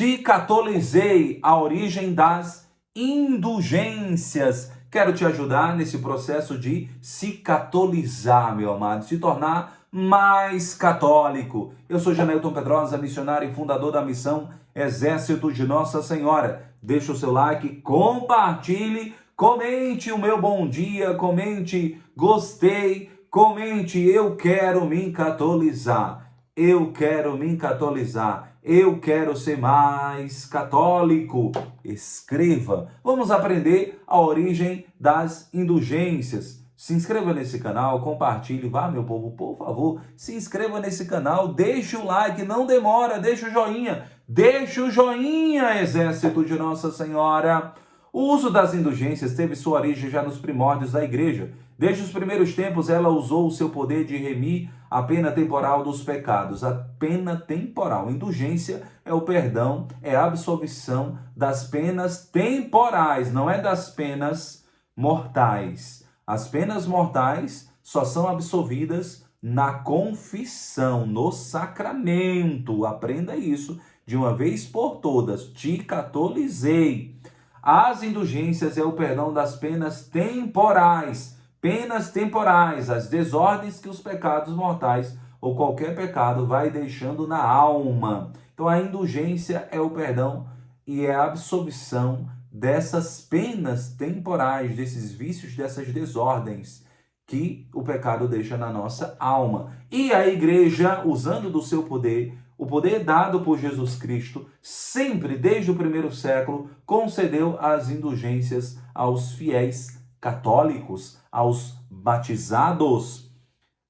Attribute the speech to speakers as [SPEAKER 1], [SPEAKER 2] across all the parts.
[SPEAKER 1] Te catolizei, a origem das indulgências. Quero te ajudar nesse processo de se catolizar, meu amado, se tornar mais católico. Eu sou Janeilton Pedrosa, missionário e fundador da missão Exército de Nossa Senhora. Deixe o seu like, compartilhe, comente o meu bom dia, comente gostei, comente eu quero me catolizar. Eu quero me catolizar. Eu quero ser mais católico. Escreva. Vamos aprender a origem das indulgências. Se inscreva nesse canal, compartilhe, vá, meu povo, por favor, se inscreva nesse canal, deixe o like, não demora, deixe o joinha, Exército de Nossa Senhora. O uso das indulgências teve sua origem já nos primórdios da Igreja. Desde os primeiros tempos, ela usou o seu poder de remir a pena temporal dos pecados. A pena temporal. Indulgência é o perdão, é a absolvição das penas temporais, não é das penas mortais. As penas mortais só são absolvidas na confissão, no sacramento. Aprenda isso de uma vez por todas. Te catolizei. As indulgências é o perdão das penas temporais. Penas temporais, as desordens que os pecados mortais ou qualquer pecado vai deixando na alma. Então a indulgência é o perdão e é a absolvição dessas penas temporais, desses vícios, dessas desordens que o pecado deixa na nossa alma. E a Igreja, usando do seu poder, o poder dado por Jesus Cristo, sempre desde o primeiro século, concedeu as indulgências aos fiéis católicos, aos batizados.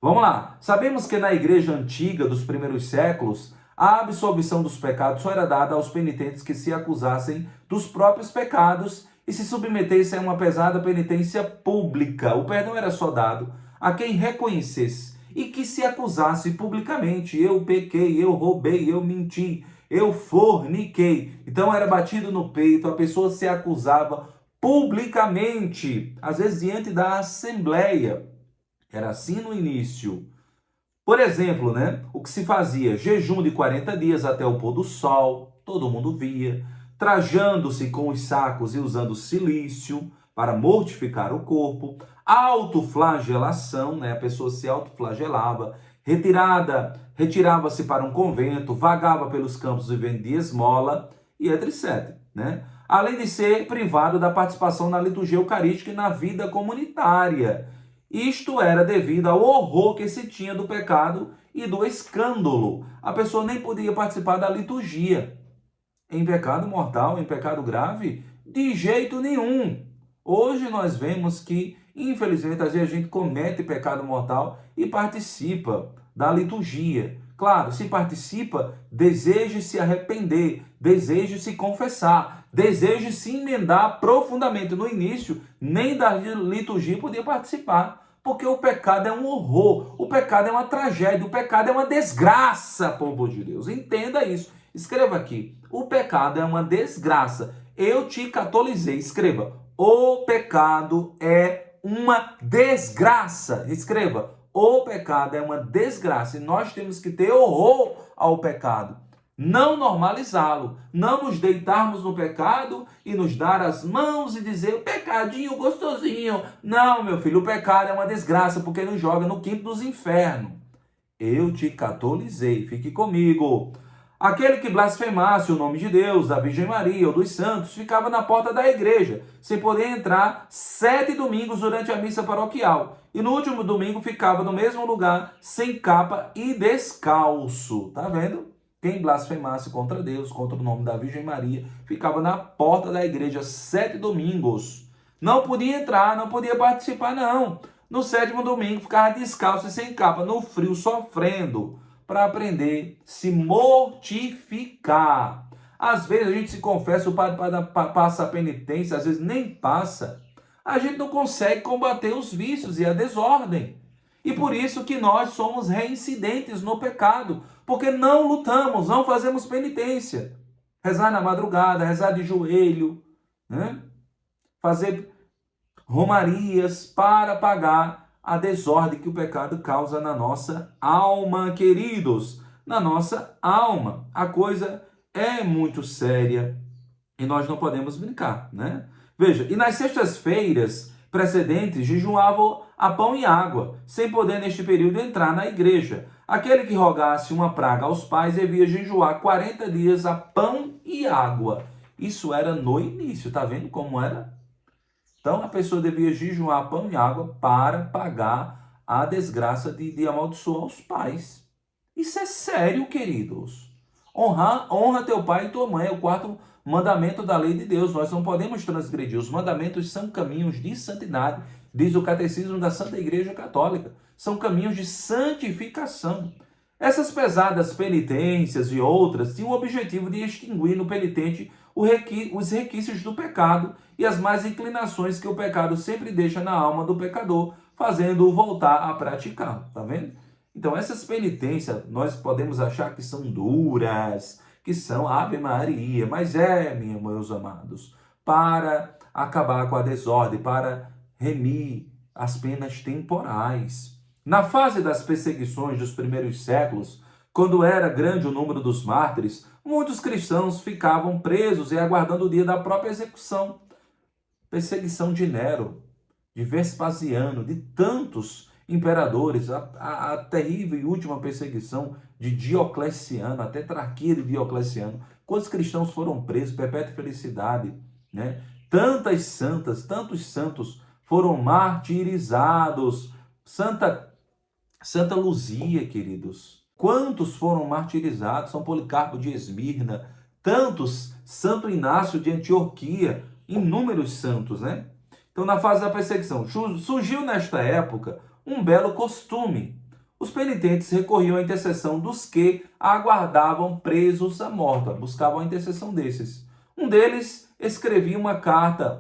[SPEAKER 1] Vamos lá. Sabemos que na igreja antiga dos primeiros séculos, a absolvição dos pecados só era dada aos penitentes que se acusassem dos próprios pecados e se submetessem a uma pesada penitência pública. O perdão era só dado a quem reconhecesse e que se acusasse publicamente. Eu pequei, eu roubei, eu menti, eu forniquei. Então era batido no peito, a pessoa se acusava publicamente, às vezes diante da assembleia. Era assim no início. Por exemplo, o que se fazia? Jejum de 40 dias até o pôr do sol, todo mundo via, trajando-se com os sacos e usando silício para mortificar o corpo, autoflagelação, a pessoa se autoflagelava, retirava-se para um convento, vagava pelos campos e vendia esmola, e etc. Além de ser privado da participação na liturgia eucarística e na vida comunitária. Isto era devido ao horror que se tinha do pecado e do escândalo. A pessoa nem podia participar da liturgia. Em pecado mortal, em pecado grave, de jeito nenhum. Hoje nós vemos que, infelizmente, às vezes a gente comete pecado mortal e participa da liturgia. Claro, se participa, deseje se arrepender, deseje se confessar, deseje se emendar profundamente. No início, nem da liturgia podia participar, porque o pecado é um horror, o pecado é uma tragédia, o pecado é uma desgraça, povo de Deus. Entenda isso. Escreva aqui, o pecado é uma desgraça. Eu te catolizei. Escreva, o pecado é uma desgraça. Escreva, o pecado é uma desgraça e nós temos que ter horror ao pecado. Não normalizá-lo, não nos deitarmos no pecado e nos dar as mãos e dizer, pecadinho gostosinho. Não, meu filho, o pecado é uma desgraça porque nos joga no quinto dos infernos. Eu te catolizei, fique comigo. Aquele que blasfemasse o nome de Deus, da Virgem Maria ou dos santos, ficava na porta da igreja, sem poder entrar 7 domingos durante a missa paroquial. E no último domingo ficava no mesmo lugar, sem capa e descalço. Tá vendo? Quem blasfemasse contra Deus, contra o nome da Virgem Maria, ficava na porta da igreja 7 domingos. Não podia entrar, não podia participar, não. No 7º domingo ficava descalço e sem capa, no frio, sofrendo, para aprender a se mortificar. Às vezes a gente se confessa, o padre passa a penitência, às vezes nem passa. A gente não consegue combater os vícios e a desordem. E por isso que nós somos reincidentes no pecado, porque não lutamos, não fazemos penitência. Rezar na madrugada, rezar de joelho, fazer romarias para apagar a desordem que o pecado causa na nossa alma, queridos. Na nossa alma. A coisa é muito séria e nós não podemos brincar, né? Veja, e nas sextas-feiras precedentes jejuavam a pão e água, sem poder neste período entrar na igreja. Aquele que rogasse uma praga aos pais devia jejuar 40 dias a pão e água. Isso era no início, tá vendo como era? Então a pessoa devia jejuar pão e água para pagar a desgraça de amaldiçoar os pais. Isso é sério, queridos. Honra teu pai e tua mãe é o quarto mandamento da lei de Deus. Nós não podemos transgredir. Os mandamentos são caminhos de santidade, diz o Catecismo da Santa Igreja Católica. São caminhos de santificação. Essas pesadas penitências e outras tinham o objetivo de extinguir no penitente os requisitos do pecado e as más inclinações que o pecado sempre deixa na alma do pecador, fazendo-o voltar a praticar. Tá vendo? Então, essas penitências, nós podemos achar que são duras, que são Ave Maria, mas meus amados, para acabar com a desordem, para remir as penas temporais. Na fase das perseguições dos primeiros séculos, quando era grande o número dos mártires, muitos cristãos ficavam presos e aguardando o dia da própria execução. Perseguição de Nero, de Vespasiano, de tantos imperadores, a terrível e última perseguição de Diocleciano, a tetrarquia de Diocleciano. Quantos cristãos foram presos? Perpétua felicidade, né? Tantas santas, tantos santos foram martirizados. Santa Luzia, queridos. Quantos foram martirizados? São Policarpo de Esmirna, tantos, Santo Inácio de Antioquia, inúmeros santos, né? Então, na fase da perseguição, surgiu nesta época um belo costume. Os penitentes recorriam à intercessão dos que aguardavam presos à morte, buscavam a intercessão desses. Um deles escrevia uma carta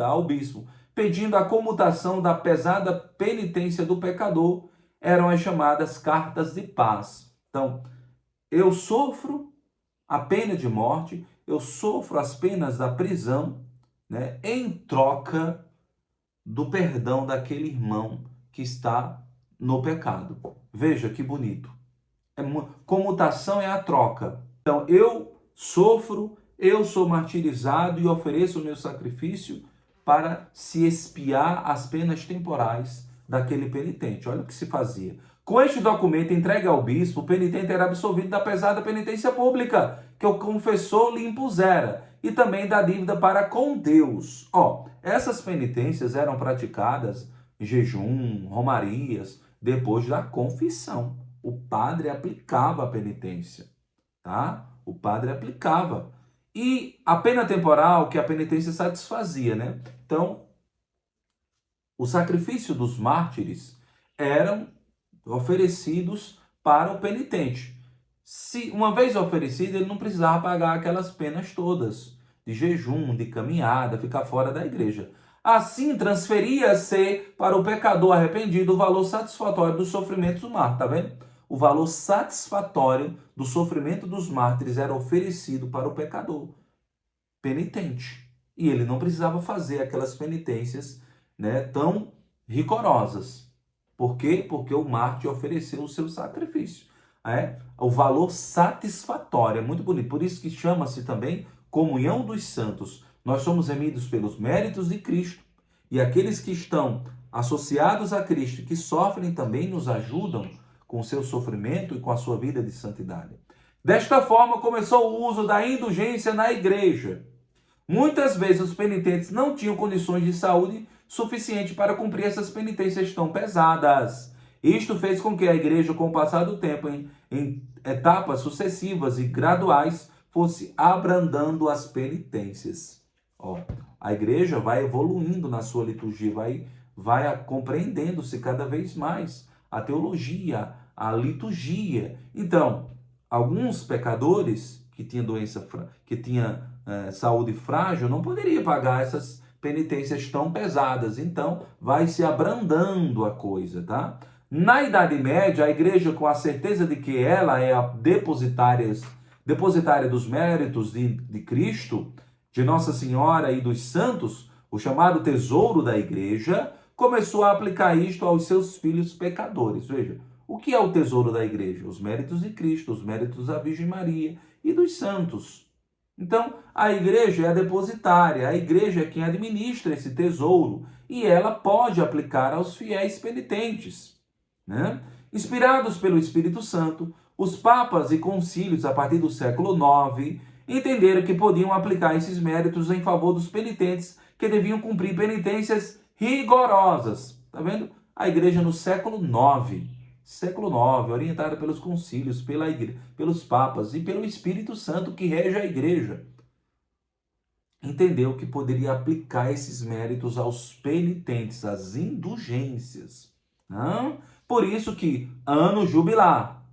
[SPEAKER 1] ao bispo, pedindo a comutação da pesada penitência do pecador. Eram as chamadas cartas de paz. Então, eu sofro a pena de morte, eu sofro as penas da prisão, né, em troca do perdão daquele irmão que está no pecado. Veja que bonito. Comutação é a troca. Então, eu sofro, eu sou martirizado e ofereço o meu sacrifício para se expiar as penas temporais daquele penitente. Olha o que se fazia. Com este documento entregue ao bispo, o penitente era absolvido da pesada penitência pública que o confessor lhe impusera e também da dívida para com Deus. Essas penitências eram praticadas em jejum, romarias, depois da confissão. O padre aplicava a penitência, tá? O padre aplicava. E a pena temporal que a penitência satisfazia, né? Então, o sacrifício dos mártires eram oferecidos para o penitente. Se uma vez oferecido, ele não precisava pagar aquelas penas todas de jejum, de caminhada, ficar fora da igreja. Assim, transferia-se para o pecador arrependido o valor satisfatório dos sofrimentos do mártir, tá vendo? O valor satisfatório do sofrimento dos mártires era oferecido para o pecador penitente. E ele não precisava fazer aquelas penitências, né, tão rigorosas. Por quê? Porque o mártir ofereceu o seu sacrifício. O valor satisfatório, é muito bonito. Por isso que chama-se também comunhão dos santos. Nós somos remidos pelos méritos de Cristo. E aqueles que estão associados a Cristo, que sofrem, também nos ajudam com o seu sofrimento e com a sua vida de santidade. Desta forma, começou o uso da indulgência na igreja. Muitas vezes os penitentes não tinham condições de saúde suficiente para cumprir essas penitências tão pesadas. Isto fez com que a igreja, com o passar do tempo, em etapas sucessivas e graduais, fosse abrandando as penitências. A igreja vai evoluindo na sua liturgia, vai compreendendo-se cada vez mais a teologia, a liturgia. Então, alguns pecadores que tinham saúde frágil não poderiam pagar essas penitências tão pesadas. Então, vai se abrandando a coisa, tá? Na Idade Média, a igreja, com a certeza de que ela é a depositária dos méritos de Cristo, de Nossa Senhora e dos santos, o chamado tesouro da igreja, começou a aplicar isto aos seus filhos pecadores. Veja, O que é o tesouro da igreja? Os méritos de Cristo, os méritos da Virgem Maria e dos santos. Então, a igreja é a depositária, a igreja é quem administra esse tesouro e ela pode aplicar aos fiéis penitentes, né? Inspirados pelo Espírito Santo, os papas e concílios a partir do século IX entenderam que podiam aplicar esses méritos em favor dos penitentes que deviam cumprir penitências rigorosas. Tá vendo? A igreja no século IX, orientada pelos concílios, pelos papas e pelo Espírito Santo que rege a igreja, entendeu que poderia aplicar esses méritos aos penitentes, às indulgências. Não? Por isso que, ano jubilar,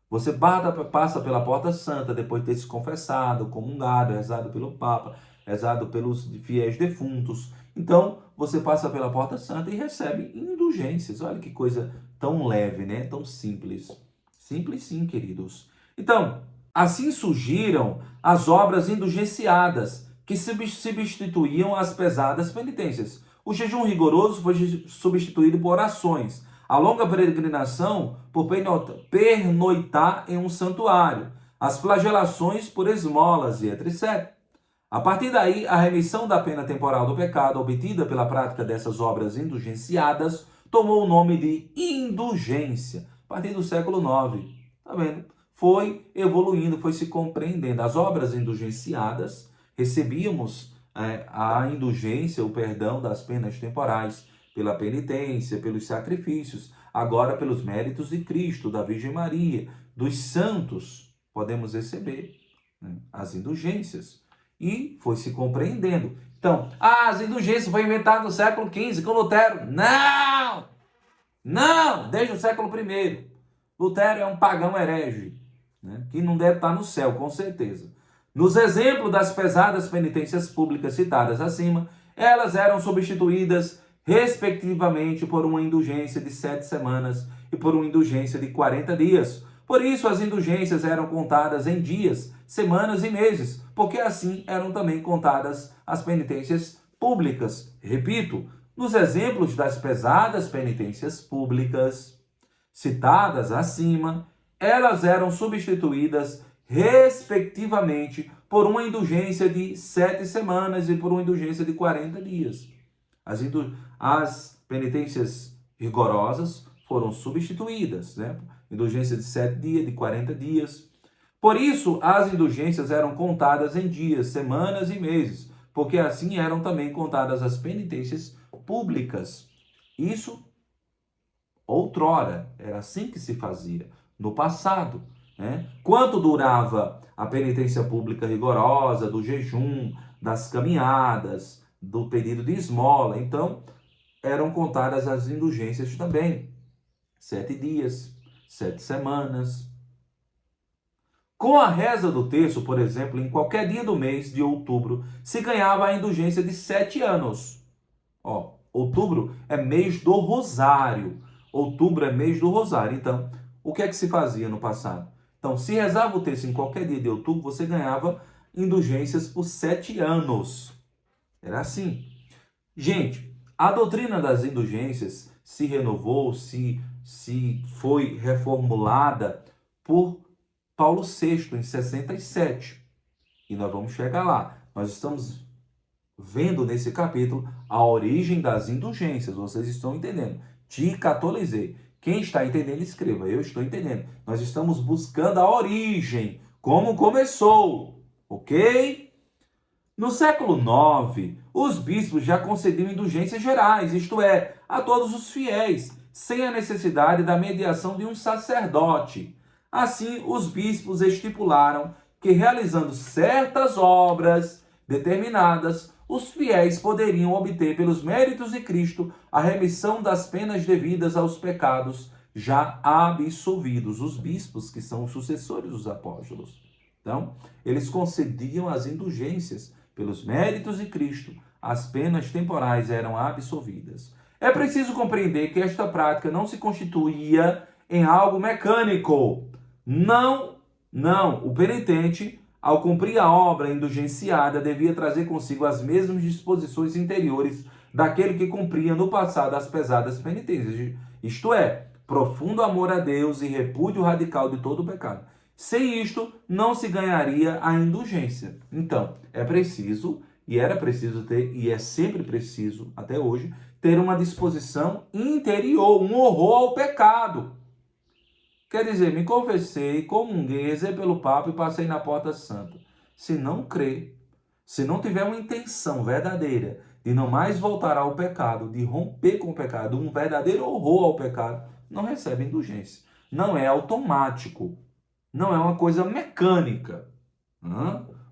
[SPEAKER 1] você passa pela porta santa depois de ter se confessado, comungado, rezado pelo Papa, rezado pelos fiéis defuntos. Então, você passa pela porta santa e recebe indulgências. Olha que coisa tão leve, né? Tão simples. Simples sim, queridos. Então, assim surgiram as obras indulgenciadas, que substituíam as pesadas penitências. O jejum rigoroso foi substituído por orações. A longa peregrinação por pernoitar em um santuário. As flagelações por esmolas e etc. A partir daí, a remissão da pena temporal do pecado, obtida pela prática dessas obras indulgenciadas, tomou o nome de indulgência. A partir do século IX. Tá vendo? Foi evoluindo, foi se compreendendo. As obras indulgenciadas, recebíamos a indulgência, o perdão das penas temporais, pela penitência, pelos sacrifícios, agora pelos méritos de Cristo, da Virgem Maria, dos santos, podemos receber, né, as indulgências. E foi se compreendendo. Então, as indulgências foram inventadas no século XV com Lutero. Não! Não! Desde o século I. Lutero é um pagão herege, né, que não deve estar no céu, com certeza. Nos exemplos das pesadas penitências públicas citadas acima, elas eram substituídas respectivamente por uma indulgência de 7 semanas e por uma indulgência de 40 dias. Por isso, as indulgências eram contadas em dias, semanas e meses, porque assim eram também contadas as penitências públicas. Repito, nos exemplos das pesadas penitências públicas citadas acima, elas eram substituídas respectivamente por uma indulgência de 7 semanas e por uma indulgência de 40 dias. As penitências rigorosas foram substituídas, né? Indulgência de 7 dias, de 40 dias. Por isso, as indulgências eram contadas em dias, semanas e meses, porque assim eram também contadas as penitências públicas. Isso, outrora, era assim que se fazia, no passado, né? Quanto durava a penitência pública rigorosa, do jejum, das caminhadas, do pedido de esmola? Então, eram contadas as indulgências também. 7 dias, 7 semanas. Com a reza do terço, por exemplo, em qualquer dia do mês de outubro, se ganhava a indulgência de 7 anos. Outubro é mês do rosário. Outubro é mês do rosário. Então, o que é que se fazia no passado? Então, se rezava o terço em qualquer dia de outubro, você ganhava indulgências por 7 anos. Era assim. Gente, a doutrina das indulgências se renovou, se foi reformulada por Paulo VI em 67. E nós vamos chegar lá. Nós estamos vendo nesse capítulo a origem das indulgências. Vocês estão entendendo? Te catolizei. Quem está entendendo, escreva. Eu estou entendendo. Nós estamos buscando a origem, como começou, ok? No século IX, os bispos já concediam indulgências gerais, isto é, a todos os fiéis, sem a necessidade da mediação de um sacerdote. Assim, os bispos estipularam que, realizando certas obras determinadas, os fiéis poderiam obter, pelos méritos de Cristo, a remissão das penas devidas aos pecados já absolvidos. Os bispos, que são os sucessores dos apóstolos. Então, eles concediam as indulgências. Pelos méritos de Cristo, as penas temporais eram absolvidas. É preciso compreender que esta prática não se constituía em algo mecânico. Não. O penitente, ao cumprir a obra indulgenciada, devia trazer consigo as mesmas disposições interiores daquele que cumpria no passado as pesadas penitências. Isto é, profundo amor a Deus e repúdio radical de todo o pecado. Sem isto, não se ganharia a indulgência. Então, é preciso, e era preciso ter, e é sempre preciso, até hoje, ter uma disposição interior, um horror ao pecado. Quer dizer, me confessei, comunguei, rezei pelo Papa e passei na porta santa. Se não crer, se não tiver uma intenção verdadeira de não mais voltar ao pecado, de romper com o pecado, um verdadeiro horror ao pecado, não recebe indulgência. Não é automático. Não é uma coisa mecânica.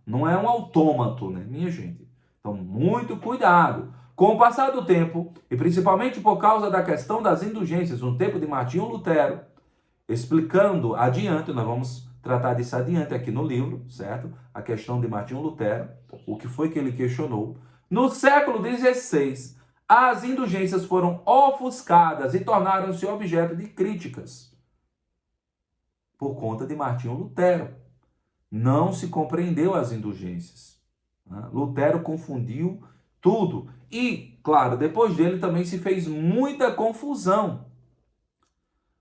[SPEAKER 1] Não é um autômato, né, minha gente? Então, muito cuidado. Com o passar do tempo, e principalmente por causa da questão das indulgências, no tempo de Martinho Lutero, explicando adiante, nós vamos tratar disso adiante aqui no livro, certo? A questão de Martinho Lutero, o que foi que ele questionou. No século XVI, as indulgências foram ofuscadas e tornaram-se objeto de críticas por conta de Martinho Lutero. Não se compreendeu as indulgências. Lutero confundiu tudo. E, claro, depois dele também se fez muita confusão.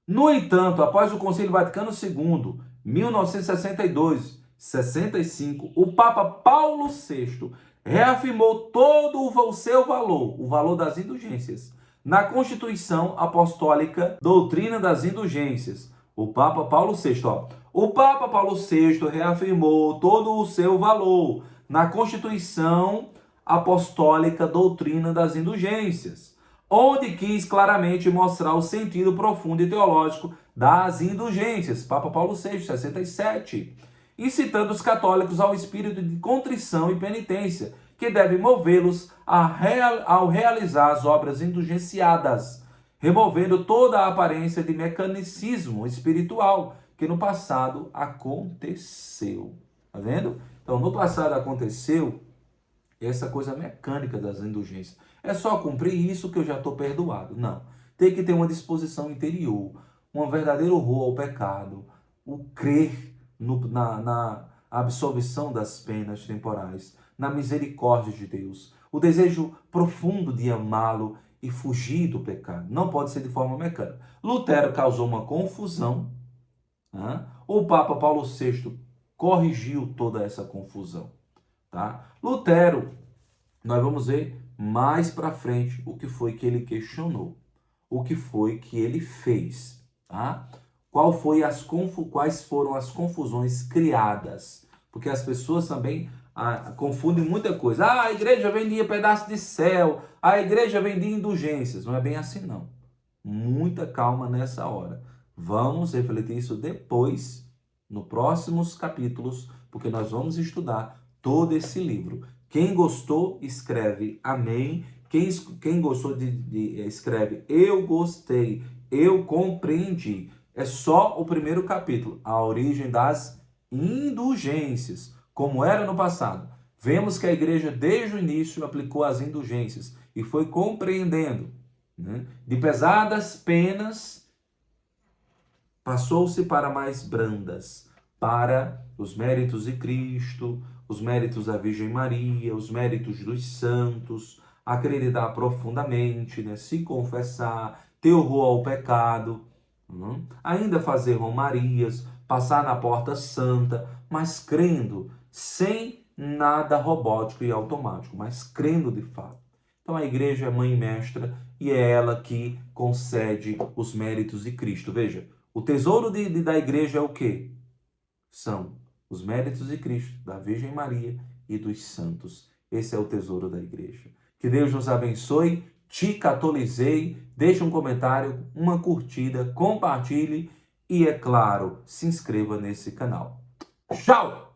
[SPEAKER 1] No entanto, após o Concílio Vaticano II, 1962, 65, o Papa Paulo VI reafirmou todo o seu valor, o valor das indulgências, na Constituição Apostólica Doutrina das Indulgências. O Papa Paulo VI, o Papa Paulo VI reafirmou todo o seu valor na Constituição Apostólica Doutrina das Indulgências, onde quis claramente mostrar o sentido profundo e teológico das indulgências. Papa Paulo VI, 67. Incitando os católicos ao espírito de contrição e penitência, que deve movê-los ao realizar as obras indulgenciadas, removendo toda a aparência de mecanicismo espiritual que no passado aconteceu. Tá vendo? Então, no passado aconteceu essa coisa mecânica das indulgências. É só cumprir isso que eu já estou perdoado. Não. Tem que ter uma disposição interior, um verdadeiro horror ao pecado, o crer na absolvição das penas temporais, na misericórdia de Deus, o desejo profundo de amá-lo e fugir do pecado. Não pode ser de forma mecânica. Lutero causou uma confusão. O Papa Paulo VI corrigiu toda essa confusão. Tá? Lutero, nós vamos ver mais para frente o que foi que ele questionou, o que foi que ele fez, tá? Quais foram as confusões criadas? Porque as pessoas também confundem muita coisa. A igreja vendia pedaço de céu, a igreja vendia indulgências. Não é bem assim, não. Muita calma nessa hora. Vamos refletir isso depois, nos próximos capítulos, porque nós vamos estudar todo esse livro. Quem gostou, escreve amém. Quem gostou escreve eu gostei, eu compreendi. É só o primeiro capítulo, a origem das indulgências, como era no passado. Vemos que a igreja, desde o início, aplicou as indulgências e foi compreendendo, né? De pesadas penas, passou-se para mais brandas, para os méritos de Cristo, os méritos da Virgem Maria, os méritos dos santos, acreditar profundamente, né? Se confessar, ter horror ao pecado, ainda fazer romarias, passar na porta santa, mas crendo, sem nada robótico e automático, mas crendo de fato. Então a igreja é mãe e mestra e é ela que concede os méritos de Cristo. Veja, o tesouro da igreja é o quê? São os méritos de Cristo, da Virgem Maria e dos santos. Esse é o tesouro da igreja. Que Deus nos abençoe. Te catolizei. Deixe um comentário, uma curtida, compartilhe e, é claro, se inscreva nesse canal. Tchau!